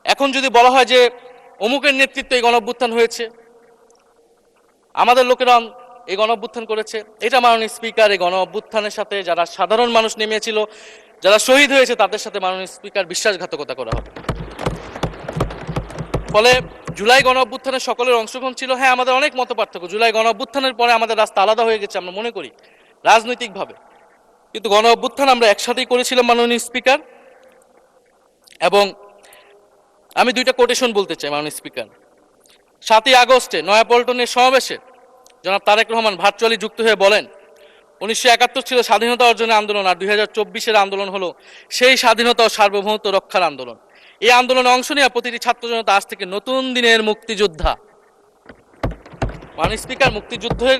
এখন যদি বলা হয় যে অমুকের নেতৃত্বে এই গণ অভ্যুত্থান হয়েছে, আমাদের লোকেরা এই গণ অভ্যুত্থান করেছে, এটা মাননীয় স্পিকার এই গণ অভ্যুত্থানের সাথে যারা সাধারণ মানুষ নেমেছিল, যারা শহীদ হয়েছে তাদের সাথে মাননীয় স্পিকার বিশ্বাসঘাতকতা করা হবে। ফলে জুলাই গণ অভ্যুত্থানের সকলের অংশগ্রহণ ছিল। হ্যাঁ, আমাদের অনেক মত পার্থক্য, জুলাই গণ অভ্যুত্থানের পরে আমাদের রাস্তা আলাদা হয়ে গেছে আমরা মনে করি রাজনৈতিকভাবে, কিন্তু গণ অভ্যুত্থান আমরা একসাথেই করেছিলাম মাননীয় স্পিকার। এবং আমি দুইটা কোটেশন বলতে চাই মাননীয় স্পিকার। 7ই আগস্টে নয়াপল্টনের সমাবেশে জনাব তারেক রহমান ভার্চুয়ালি যুক্ত হয়ে বলেন 1971 ছিল স্বাধীনতা অর্জনের আন্দোলন, আর 2024-এর আন্দোলন হলো সেই স্বাধীনতা ও সার্বভৌমত্ব রক্ষার আন্দোলন। এই আন্দোলনে অংশ নেওয়া প্রতিটি ছাত্র জনতা আজ থেকে নতুন দিনের মুক্তিযোদ্ধা। মাননীয় স্পিকার, মুক্তিযুদ্ধের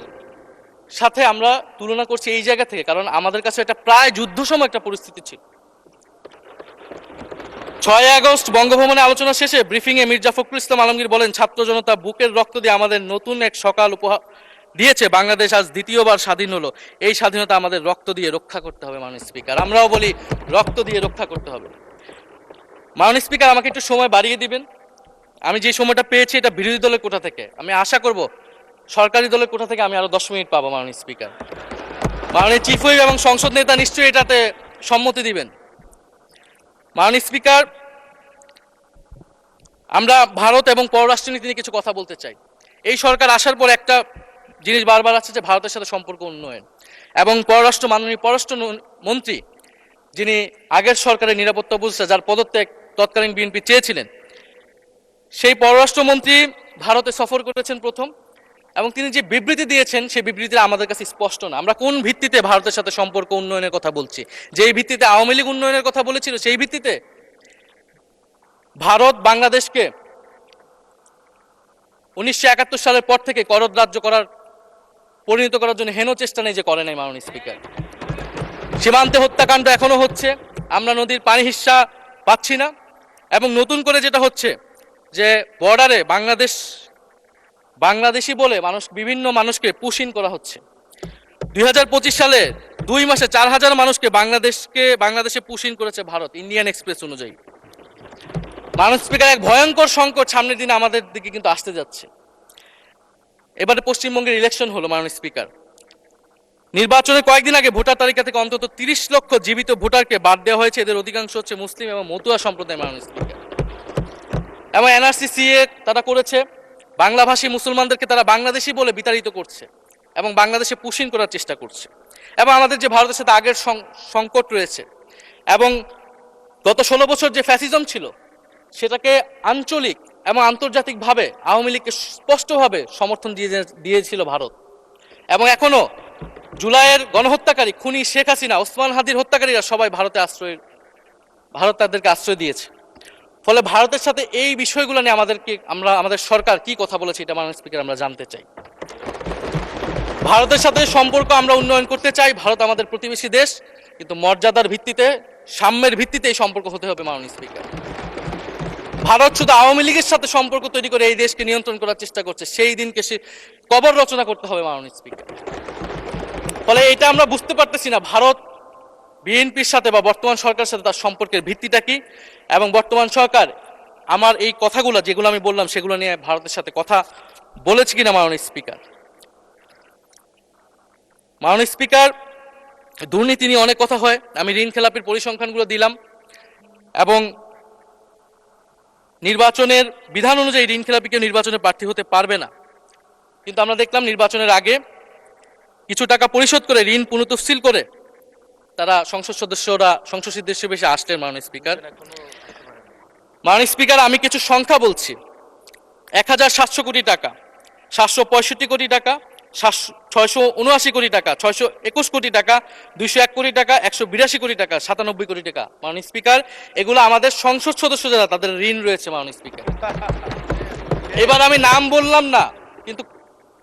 সাথে আমরা তুলনা করছি এই জায়গা থেকে, কারণ আমাদের কাছে এটা প্রায় যুদ্ধ সময় একটা পরিস্থিতি ছিল। 6 আগস্ট বঙ্গভবনে আলোচনা শেষে ব্রিফিংয়ে মির্জা ফখরুল ইসলাম আলমগীর বলেন, ছাত্র জনতা বুকের রক্ত দিয়ে আমাদের নতুন এক সকাল উপহার দিয়েছে। বাংলাদেশ আজ দ্বিতীয়বার স্বাধীন হলো, এই স্বাধীনতা আমাদের রক্ত দিয়ে রক্ষা করতে হবে। মাননীয় স্পিকার, আমরাও বলি রক্ত দিয়ে রক্ষা করতে হবে। মাননীয় স্পিকার, আমাকে একটু সময় বাড়িয়ে দিবেন। আমি যে সময়টা পেয়েছি এটা বিরোধী দলের কোটা থেকে, আমি আশা করব সরকারি দলের কোটা থেকে আমি আরো 10 মিনিট পাবো। মাননীয় স্পিকার, মাননীয় চিফ হুইপ এবং সংসদ নেতা নিশ্চয়ই এটাতে সম্মতি দিবেন। মাননীয় স্পিকার, আমরা ভারত এবং পররাষ্ট্রনীতি নিয়ে কিছু কথা বলতে চাই। এই সরকার আসার পর একটা জিনিস বারবার আছে যে ভারতের সাথে সম্পর্ক উন্নয়ন, এবং মাননীয় পররাষ্ট্র মন্ত্রী যিনি আগের সরকারের নিরাপত্তা উপদেষ্টা, যার পদত্যাগ তৎকালীন বিএনপি চেয়েছিলেন, সেই পররাষ্ট্রমন্ত্রী ভারতে সফর করেছেন প্রথম, এবং তিনি যে বিবৃতি দিয়েছেন সেই বিবৃতিটা আমাদের কাছে স্পষ্ট না। আমরা কোন ভিত্তিতে ভারতের সাথে সম্পর্ক উন্নয়নের কথা বলছি? যেই ভিত্তিতে আওয়ামী লীগ উন্নয়নের কথা বলেছিল সেই ভিত্তিতে? ভারত বাংলাদেশকে 1971 সালের পর থেকে করদ রাজ্য পরিণত করার জন্য হেন চেষ্টা নেই যে করে নাই মাননীয় স্পিকার। সীমান্তে হত্যাকাণ্ড এখনো হচ্ছে, আমরা নদীর পানি হিস্সা পাচ্ছি না, এবং নতুন করে যেটা হচ্ছে যে বর্ডারে বাংলাদেশি বলে বিভিন্ন মানুষকে পুশ ইন করা হচ্ছে। 2025 সালে 2 মাসে 4000 মানুষকে বাংলাদেশে পুশ ইন করেছে ভারত, ইন্ডিয়ান এক্সপ্রেস অনুযায়ী। মাননীয় স্পিকার, এক ভয়ঙ্কর সংকট সামনের দিনে আমাদের দিকে কিন্তু আসতে যাচ্ছে। এবারে পশ্চিমবঙ্গের ইলেকশন হলো মাননীয় স্পিকার, নির্বাচনের কয়েকদিন আগে ভোটার তালিকা থেকে অন্তত 30 লক্ষ জীবিত ভোটারকে বাদ দেওয়া হয়েছে। এদের অধিকাংশ হচ্ছে মুসলিম এবং মতুয়া সম্প্রদায়ের মানুষ। এবং এনআরসি সিএ তারা করেছে, বাংলাভাষী মুসলমানদেরকে তারা বাংলাদেশি বলে বিতাড়িত করছে এবং বাংলাদেশে পুশিং করার চেষ্টা করছে। এবং আমাদের যে ভারতের সাথে আগের সংকট রয়েছে এবং গত 16 বছর যে ফ্যাসিজম ছিল সেটাকে আঞ্চলিক এবং আন্তর্জাতিকভাবে আওয়ামী লীগকে স্পষ্টভাবে সমর্থন দিয়েছিল ভারত। এবং এখনো জুলাইয়ের গণহত্যাকারী খুনি শেখ হাসিনা, ওসমান হাদির হত্যাকারীরা সবাই ভারত তাদেরকে আশ্রয় দিয়েছে। ফলে ভারতের সাথে এই বিষয়গুলো নিয়ে আমাদের সরকার কি কথা বলেছে এটা মাননীয় স্পিকার আমরা জানতে চাই। ভারতের সাথে সম্পর্ক আমরা উন্নয়ন করতে চাই, ভারত আমাদের প্রতিবেশী দেশ, কিন্তু মর্যাদার ভিত্তিতে, সাম্যের ভিত্তিতে এই সম্পর্ক হতে হবে মাননীয় স্পিকার। ভারত শুধু আওয়ামী লীগের সাথে সম্পর্ক তৈরি করে এই দেশকে নিয়ন্ত্রণ করার চেষ্টা করছে, সেই দিনকে সে কবর রচনা করতে হবে মাননীয় স্পিকার। ফলে এটা আমরা বুঝতে পারতেছি না ভারত বিএনপির সাথে বা বর্তমান সরকারের সাথে তার সম্পর্কের ভিত্তিটা কি, এবং বর্তমান সরকার আমার এই কথাগুলো যেগুলো আমি বললাম সেগুলো নিয়ে ভারতের সাথে কথা বলেছে কিনা মাননীয় স্পিকার। মাননীয় স্পিকার, দুর্নীতি নিয়ে অনেক কথা হয়, আমি ঋণ খেলাপির পরিসংখ্যানগুলো দিলাম এবং নির্বাচনের বিধান অনুযায়ী ঋণ খেলাপিকে নির্বাচনে প্রার্থী হতে পারবে না, কিন্তু আমরা দেখলাম নির্বাচনের আগে কিছু টাকা পরিশোধ করে ঋণ পুনঃতফসিল করে তারা সংসদ সদস্য বেশি আসলেন। মাননীয় স্পিকার, আমি কিছু সংখ্যা বলছি। 1700 কোটি টাকা, 765 কোটি টাকা, 679 কোটি টাকা, 621 কোটি টাকা, 201 কোটি টাকা, 182 কোটি টাকা, 97 কোটি টাকা। মাননীয় স্পিকার, এগুলো আমাদের সংসদ সদস্য যারা তাদের ঋণ রয়েছে মাননীয় স্পিকার। এবার আমি নাম বললাম না, কিন্তু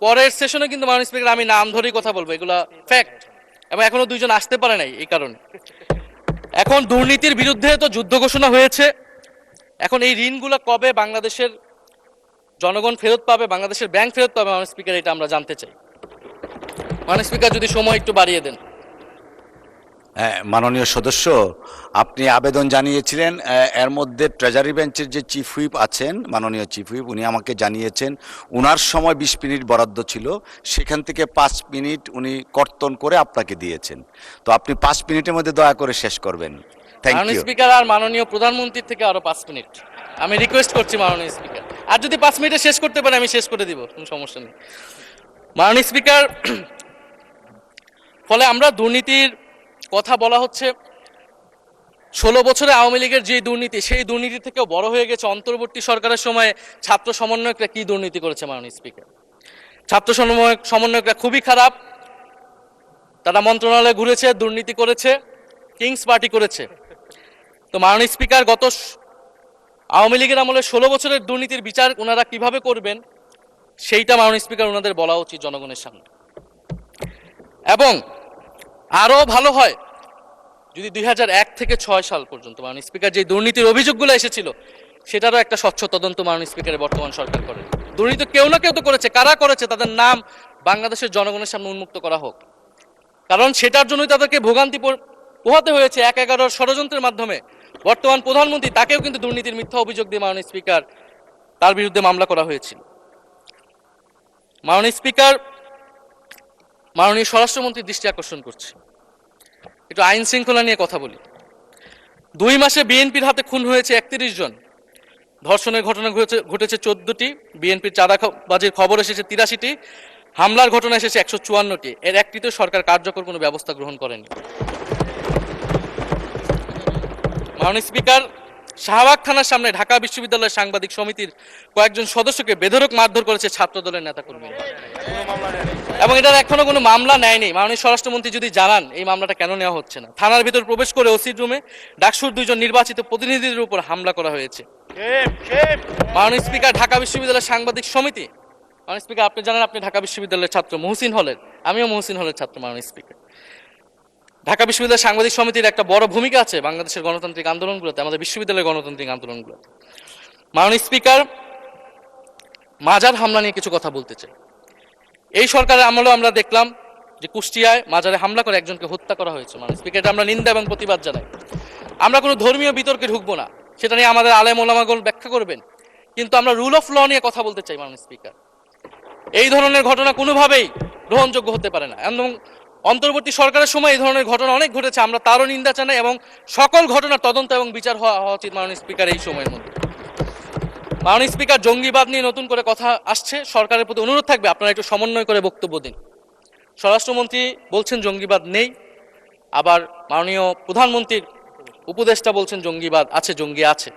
পরের সেশনে কিন্তু মাননীয় স্পিকার আমি নাম ধরেই কথা বলবো, এগুলা ফ্যাক্ট। এবং এখনো 2 জন আসতে পারে নাই এই কারণে। এখন দুর্নীতির বিরুদ্ধে তো যুদ্ধ ঘোষণা হয়েছে, এখন এই ঋণগুলো কবে বাংলাদেশের জনগণ ফেরত পাবে, বাংলাদেশের ব্যাংক ফেরত পাবে মাননীয় স্পিকার, এটা আমরা জানতে চাই। মাননীয় স্পিকার যদি সময় একটু বাড়িয়ে দেন। মাননীয় সদস্য, আপনি আবেদন জানিয়েছিলেন, এর মধ্যে ট্রেজারি বেঞ্চের যে চিফ হুইপ আছেন, মাননীয় চিফ হুইপ, উনি আমাকে জানিয়েছেন উনার সময় 20 মিনিট বরাদ্দ ছিল, সেখান থেকে 5 মিনিট উনি কর্তন করে আপনাকে দিয়েছেন। তো আপনি 5 মিনিটের মধ্যে দয়া করে শেষ করবেন। মাননীয় স্পিকার, আর মাননীয় প্রধানমন্ত্রীর থেকে আরো 5 মিনিট আমি রিকোয়েস্ট করছি মাননীয় স্পিকার, আর যদি 5 মিনিটে শেষ করতে পারে আমি শেষ করে দিব, কোনো সমস্যা নেই মাননীয় স্পিকার। ফলে আমরা দুর্নীতির কথা বলা হচ্ছে, 16 বছরে আওয়ামী লীগের যে দুর্নীতি, সেই দুর্নীতি থেকেও বড় হয়ে গেছে অন্তর্বর্তী সরকারের সময় ছাত্র সমন্বয়করা কি দুর্নীতি করেছে মাননীয় স্পিকার। ছাত্র সমন্বয়করা খুবই খারাপ, তারা মন্ত্রণালয়ে ঘুরেছে, দুর্নীতি করেছে, কিংস পার্টি করেছে। তো মাননীয় স্পিকার, গত আওয়ামী লীগের আমলে 16 বছরের দুর্নীতির বিচার ওনারা কিভাবে করবেন সেইটা মাননীয় স্পিকার ওনাদের বলা উচিত জনগণের সামনে। এবং আরো ভালো হয় যদি 2001 থেকে 6 সাল পর্যন্ত মাননীয় স্পিকার যে দুর্নীতির অভিযোগগুলো এসেছিল সেটারও একটা স্বচ্ছ তদন্ত মাননীয় স্পিকারের বর্তমান সরকার করে। দুর্নীতি কেউ না কেউ তো করেছে, কারা করেছে তাদের নাম বাংলাদেশের জনগণের সামনে উন্মুক্ত করা হোক, কারণ সেটার জন্যই তাদেরকে ভোগান্তি পোহাতে হয়েছে 1/11 ষড়যন্ত্রের মাধ্যমে। বর্তমান প্রধানমন্ত্রী, তাকেও কিন্তু দুর্নীতির মিথ্যা অভিযোগ দিয়ে মাননীয় স্পিকার তার বিরুদ্ধে মামলা করা হয়েছিল। মাননীয় স্পিকার, মাননীয় স্বরাষ্ট্রমন্ত্রীর দৃষ্টি আকর্ষণ করছে, একটু আইন শৃঙ্খলা নিয়ে কথা বলি। 2 মাসে বিএনপির হাতে খুন হয়েছে 31 জন, ধর্ষণের ঘটনা ঘটেছে 14টি, বিএনপির চাঁদাবাজির খবর এসেছে 83টি, হামলার ঘটনা এসেছে 154টি। এর একটিতে সরকার কার্যকর কোনো ব্যবস্থা গ্রহণ করেনি। মাননীয় স্পিকার, শাহবাগ থানার সামনে ঢাকা বিশ্ববিদ্যালয়ের সাংবাদিক সমিতির কয়েকজন সদস্যকে বেধড়ক মারধর করেছে ছাত্রদলের নেতাকর্মীরা, এবং এটার এখনো কোনো মামলা নেয়নি। মাননীয় স্বরাষ্ট্রমন্ত্রী যদি জানান এই মামলাটা কেন নেওয়া হচ্ছে না। থানার ভিতর প্রবেশ করে ওসির রুমে ডাকসুর 2 জন নির্বাচিত প্রতিনিধিদের উপর হামলা করা হয়েছে। মাননীয় স্পিকার, ঢাকা বিশ্ববিদ্যালয়ের সাংবাদিক সমিতি, মাননীয় স্পিকার আপনি জানেন আপনি ঢাকা বিশ্ববিদ্যালয়ের ছাত্র, মহসিন হলের, আমিও মহসিন হলের ছাত্র। মাননীয় স্পিকার, ঢাকা বিশ্ববিদ্যালয়ের সাংবাদিক সমিতির একটা বড় ভূমিকা আছে বাংলাদেশের গণতান্ত্রিক আন্দোলনগুলোতে, আমাদের বিশ্ববিদ্যালয়ের গণতান্ত্রিক আন্দোলনগুলোতে। মাননীয় স্পিকার, মাজার হামলা নিয়ে কিছু কথা বলতে চাই। এই সরকারের আমলেও আমরা দেখলাম যে কুষ্টিয়ায় মাজারে হামলা করে একজনকে হত্যা করা হয়েছে। মাননীয় স্পিকার, আমরা নিন্দা এবং প্রতিবাদ জানাই। আমরা কোনো ধর্মীয় বিতর্কে ঢুকবো না, সেটা নিয়ে আমাদের আলেম ওলামাগণ ব্যাখ্যা করবেন, কিন্তু আমরা রুল অফ ল নিয়ে কথা বলতে চাই। মাননীয় স্পিকার, এই ধরনের ঘটনা কোনোভাবেই গ্রহণযোগ্য হতে পারে না, এবং অন্তর্বর্তী সরকারের সময় এই ধরনের ঘটনা অনেক ঘটেছে, আমরা তারও নিন্দা জানাই এবং সকল ঘটনার তদন্ত এবং বিচার হওয়া উচিত মাননীয় স্পিকার এই সময়ের মধ্যে। মাননীয় স্পিকার, জঙ্গিবাদ নিয়ে নতুন করে কথা আসছে, সরকারের প্রতি অনুরোধ থাকবে আপনারা একটু সমন্বয় করে বক্তব্য দিন। স্বরাষ্ট্রমন্ত্রী বলছেন জঙ্গিবাদ নেই, আবার মাননীয় প্রধানমন্ত্রীর উপদেষ্টা বলছেন জঙ্গিবাদ আছে, জঙ্গি আছে।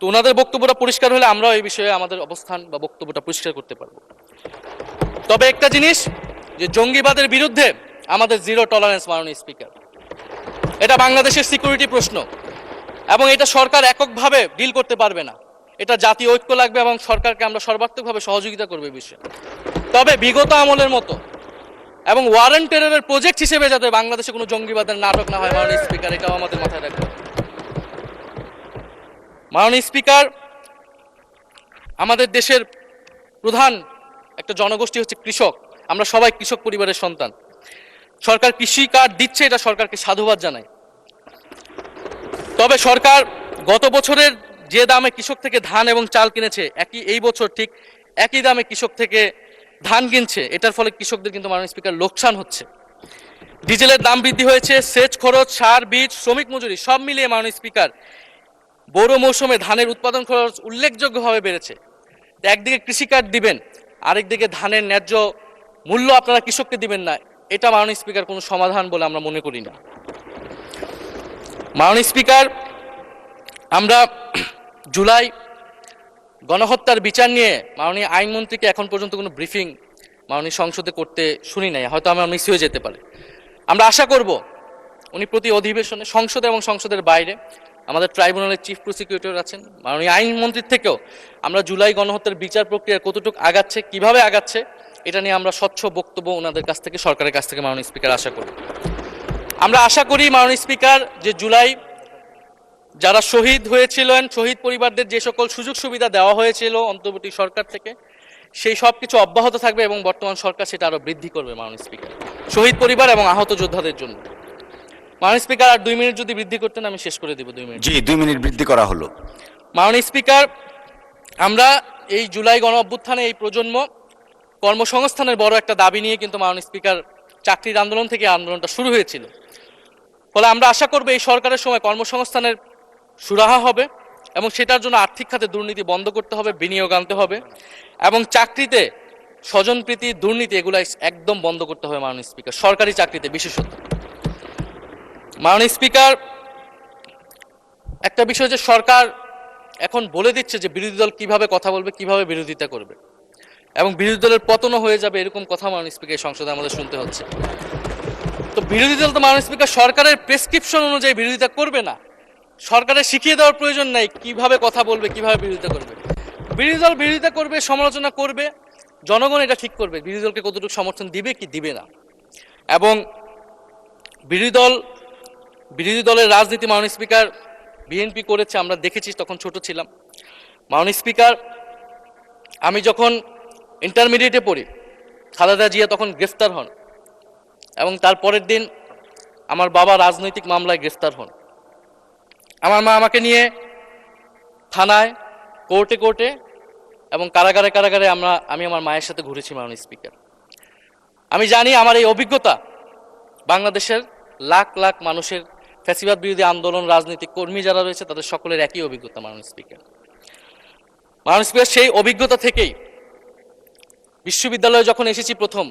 তো ওনাদের বক্তব্যটা পরিষ্কার হলে আমরাও এই বিষয়ে আমাদের অবস্থান বা বক্তব্যটা পরিষ্কার করতে পারবো। তবে একটা জিনিস, যে জঙ্গিবাদের বিরুদ্ধে আমাদের জিরো টলারেন্স মাননীয় স্পিকার। এটা বাংলাদেশের সিকিউরিটি প্রশ্ন এবং এটা সরকার এককভাবে ডিল করতে পারবে না, এটা জাতীয় ঐক্য লাগবে এবং সরকারকে আমরা সর্বাত্মকভাবে সহযোগিতা করবো এই বিষয়ে। তবে বিগত আমলের মতো এবং ওয়ারেন্ট টেররের প্রজেক্ট হিসেবে যাতে বাংলাদেশে কোনো জঙ্গিবাদের নাটক না হয় মাননীয় স্পিকার, এটাও আমাদের মাথায় রাখবে। মাননীয় স্পিকার, আমাদের দেশের প্রধান একটা জনগোষ্ঠী হচ্ছে কৃষক, আমরা সবাই কৃষক পরিবারের সন্তান। সরকার কৃষি কার্ড দিচ্ছে, এটা সরকারকে সাধুবাদ জানাই। তবে সরকার গত বছরের যে দামে কৃষক থেকে ধান এবং চাল কিনেছে, এই বছর ঠিক একই দামে কৃষক থেকে ধান কিনছে, এটার ফলে কৃষকদের কিন্তু মাননীয় স্পিকার লোকসান হচ্ছে। ডিজেলের দাম বৃদ্ধি হয়েছে, সেচ খরচ, সার, বীজ, শ্রমিক মজুরি সব মিলিয়ে মাননীয় স্পিকার বোরো মৌসুমে ধানের উৎপাদন খরচ উল্লেখযোগ্যভাবে বেড়েছে। একদিকে কৃষি কার্ড দিবেন, আরেকদিকে ধানের ন্যায্য মূল্য আপনারা কৃষককে দিবেন না, এটা মাননীয় স্পিকার কোনো সমাধান বলে আমরা মনে করি না। মাননীয় স্পিকার, আমরা জুলাই গণহত্যার বিচার নিয়ে মাননীয় আইনমন্ত্রীকে এখন পর্যন্ত কোনো ব্রিফিং মাননীয় সংসদে করতে শুনি নাই, হয়তো আমার মিস হয়ে যেতে পারে। আমরা আশা করব উনি প্রতি অধিবেশনে সংসদে এবং সংসদের বাইরে, আমাদের ট্রাইব্যুনালের চিফ প্রসিকিউটর আছেন, মাননীয় আইনমন্ত্রীর থেকেও আমরা জুলাই গণহত্যার বিচার প্রক্রিয়া কতটুকু আগাচ্ছে, কিভাবে আগাচ্ছে, এটা নিয়ে আমরা স্বচ্ছ বক্তব্য ওনাদের কাছ থেকে, সরকারের কাছ থেকে মাননীয় স্পিকার আশা করি। আমরা আশা করি মাননীয় স্পিকার, যে জুলাই যারা শহীদ হয়েছিলেন, শহীদ পরিবারদের যে সকল সুযোগ সুবিধা দেওয়া হয়েছিল অন্তর্বর্তী সরকার থেকে, সেই সব কিছু অব্যাহত থাকবে এবং বর্তমান সরকার সেটা আরো বৃদ্ধি করবে মাননীয় স্পিকার, শহীদ পরিবার এবং আহত যোদ্ধাদের জন্য। মাননীয় স্পিকার, আর 2 মিনিট যদি বৃদ্ধি করতেন আমি শেষ করে দিব। 2 মিনিট। জি, 2 মিনিট বৃদ্ধি করা হলো। মাননীয় স্পিকার, আমরা এই জুলাই গণ অভ্যুত্থানে এই প্রজন্ম কর্মসংস্থানের বড় একটা দাবি নিয়ে কিন্তু মাননীয় স্পিকার চাকরির আন্দোলন থেকে আন্দোলনটা শুরু হয়েছিল। ফলে আমরা আশা করব এই সরকারের সময় কর্মসংস্থানের সুরাহা হবে এবং সেটার জন্য আর্থিক খাতে দুর্নীতি বন্ধ করতে হবে, বিনিয়োগ আনতে হবে এবং চাকরিতে স্বজনপ্রীতি, দুর্নীতি এগুলো একদম বন্ধ করতে হবে মাননীয় স্পিকার, সরকারি চাকরিতে বিশেষত। মাননীয় স্পিকার, একটা বিষয় যে সরকার এখন বলে দিচ্ছে যে বিরোধী দল কিভাবে কথা বলবে, কিভাবে বিরোধিতা করবে এবং বিরোধী দলের পতনও হয়ে যাবে, এরকম কথা মাননীয় স্পিকার সংসদে আমাদের শুনতে হচ্ছে। তো বিরোধী দল তো মাননীয় স্পিকার সরকারের প্রেসক্রিপশন অনুযায়ী বিরোধিতা করবে না, সরকারের শিখিয়ে দেওয়ার প্রয়োজন নাই কিভাবে কথা বলবে, কিভাবে বিরোধিতা করবে। বিরোধী দল বিরোধিতা করবে, সমালোচনা করবে, জনগণ এটা ঠিক করবে বিরোধী দলকে কতটুকু সমর্থন দিবে কি দিবে না। এবং বিরোধী দলের রাজনীতি মাননীয় স্পিকার বিএনপি করেছে, আমরা দেখেছি, তখন ছোট ছিলাম। মাননীয় স্পিকার, আমি যখন ইন্টারমিডিয়েটে পড়ি, খালেদা জিয়া তখন গ্রেফতার হন এবং তার পরের দিন আমার বাবা রাজনৈতিক মামলায় গ্রেফতার হন। আমার মা আমাকে নিয়ে থানায়, কোর্টে এবং কারাগারে আমি আমার মায়ের সাথে ঘুরেছি মাননীয় স্পিকার। আমি জানি আমার এই অভিজ্ঞতা বাংলাদেশের লাখ লাখ মানুষের, ফ্যাসিবাদ বিরোধী আন্দোলন, রাজনৈতিক কর্মী যারা রয়েছে তাদের সকলের একই অভিজ্ঞতা মাননীয় স্পিকার। মাননীয় স্পিকার, সেই অভিজ্ঞতা থেকেই বিশ্ববিদ্যালয়ে যখন এসেছি প্রথম,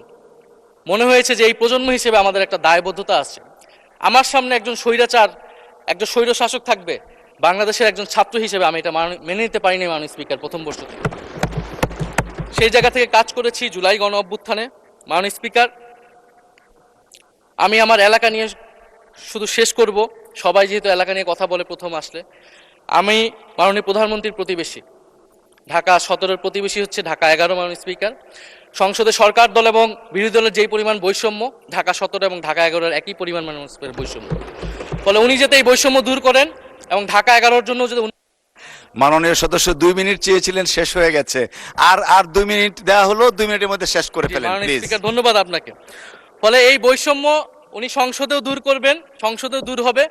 মনে হয়েছে যে এই প্রজন্ম হিসেবে আমাদের একটা দায়বদ্ধতা আছে। আমার সামনে একজন স্বৈর শাসক থাকবে, বাংলাদেশের একজন ছাত্র হিসেবে আমি এটা মেনে নিতে পারিনি মাননীয় স্পিকার প্রথম বর্ষ থেকে। সেই জায়গা থেকে কাজ করেছি জুলাই গণ অভ্যুত্থানে। মাননীয় স্পিকার, আমি আমার এলাকা নিয়ে শুধু শেষ করব, সবাই যেহেতু এলাকা নিয়ে কথা বলে প্রথম আসলে, আমি মাননীয় প্রধানমন্ত্রীর প্রতিবেশী, ঢাকা 17-এর প্রতিবেশী হচ্ছে ঢাকা 11 মাননীয় স্পিকার। সংসদে সরকার দল এবং বিরোধী দলের যেই পরিমাণ বৈষম্য, ঢাকা 17 এবং ঢাকা 11-এর একই পরিমাণ মাননীয় স্পিকার বৈষম্য। ফলে উনি যাতে এই বৈষম্য দূর করেন এবং ঢাকা 11-এর জন্য যদি মাননীয় সদস্য 2 মিনিট চেয়েছিলেন, শেষ হয়ে গেছে। আর 2 মিনিট দেওয়া হলো, 2 মিনিটের মধ্যে শেষ করে ফেলেন প্লিজ। ধন্যবাদ আপনাকে। ফলে এই বৈষম্য উনি সংসদেও দূর করবেন, সংসদেও দূর হবে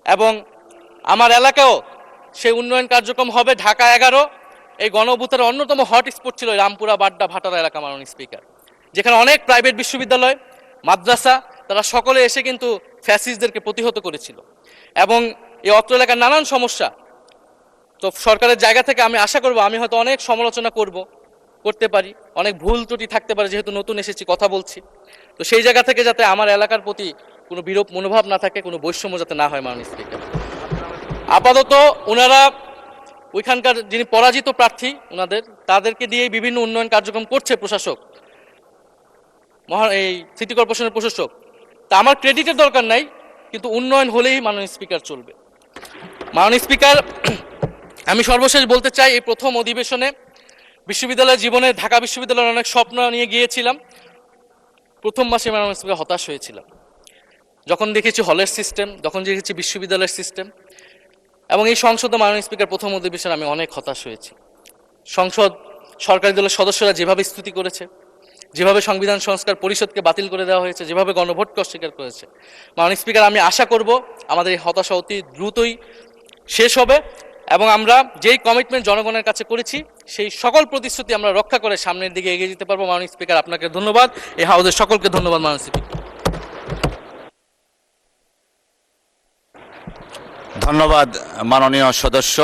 এবং আমার এলাকাও সেই উন্নয়ন কার্যক্রম হবে। ঢাকা 11 এই গণ অভ্যুত্থানের অন্যতম হট স্পট ছিল রামপুরা, বাড্ডা, ভাটারা এলাকা মাননীয় স্পিকার, যেখানে অনেক প্রাইভেট বিশ্ববিদ্যালয়, মাদ্রাসা, তারা সকলে এসে কিন্তু ফ্যাসিস্টদেরকে প্রতিহত করেছিল। এবং এই অত্র এলাকার নানান সমস্যা, তো সরকারের জায়গা থেকে আমি আশা করব, আমি হয়তো অনেক সমালোচনা করতে পারি, অনেক ভুল ত্রুটি থাকতে পারে, যেহেতু নতুন এসেছি কথা বলছি, তো সেই জায়গা থেকে যাতে আমার এলাকার প্রতি কোনো বিরূপ মনোভাব না থাকে, কোনো বৈষম্য যাতে না হয় মাননীয় স্পিকার। আপাতত ওনারা ওইখানকার যিনি পরাজিত প্রার্থী তাদেরকে দিয়ে বিভিন্ন উন্নয়ন কার্যক্রম করছে প্রশাসক, এই সিটি কর্পোরেশনের প্রশাসক। তা আমার ক্রেডিটের দরকার নাই, কিন্তু উন্নয়ন হলেই মাননীয় স্পিকার চলবে। মাননীয় স্পিকার, আমি সর্বশেষ বলতে চাই, এই প্রথম অধিবেশনে বিশ্ববিদ্যালয় জীবনে ঢাকা বিশ্ববিদ্যালয়ের অনেক স্বপ্ন নিয়ে গিয়েছিলাম। প্রথম মাসে মাননীয় স্পিকার হতাশ হয়েছিলাম, যখন দেখেছি হলের সিস্টেম, যখন দেখেছি বিশ্ববিদ্যালয়ের সিস্টেম। এবং এই সংসদে মাননীয় স্পিকার প্রথম অধিবেশনে আমি অনেক হতাশ হয়েছি। সংসদ সরকারি দলের সদস্যরা যেভাবে স্তুতি করেছে, যেভাবে সংবিধান সংস্কার পরিষদকে বাতিল করে দেওয়া হয়েছে, যেভাবে গণভোটকে অস্বীকার করেছে, মাননীয় স্পিকার আমি আশা করব আমাদের এই হতাশা অতি দ্রুতই শেষ হবে এবং আমরা যেই কমিটমেন্ট জনগণের কাছে করেছি সেই সকল প্রতিশ্রুতি আমরা রক্ষা করে সামনের দিকে এগিয়ে যেতে পারবো। মাননীয় স্পিকার, আপনাকে ধন্যবাদ, এই হাউসের সকলকে ধন্যবাদ। মাননীয় স্পিকার, ধন্যবাদ মাননীয় সদস্য।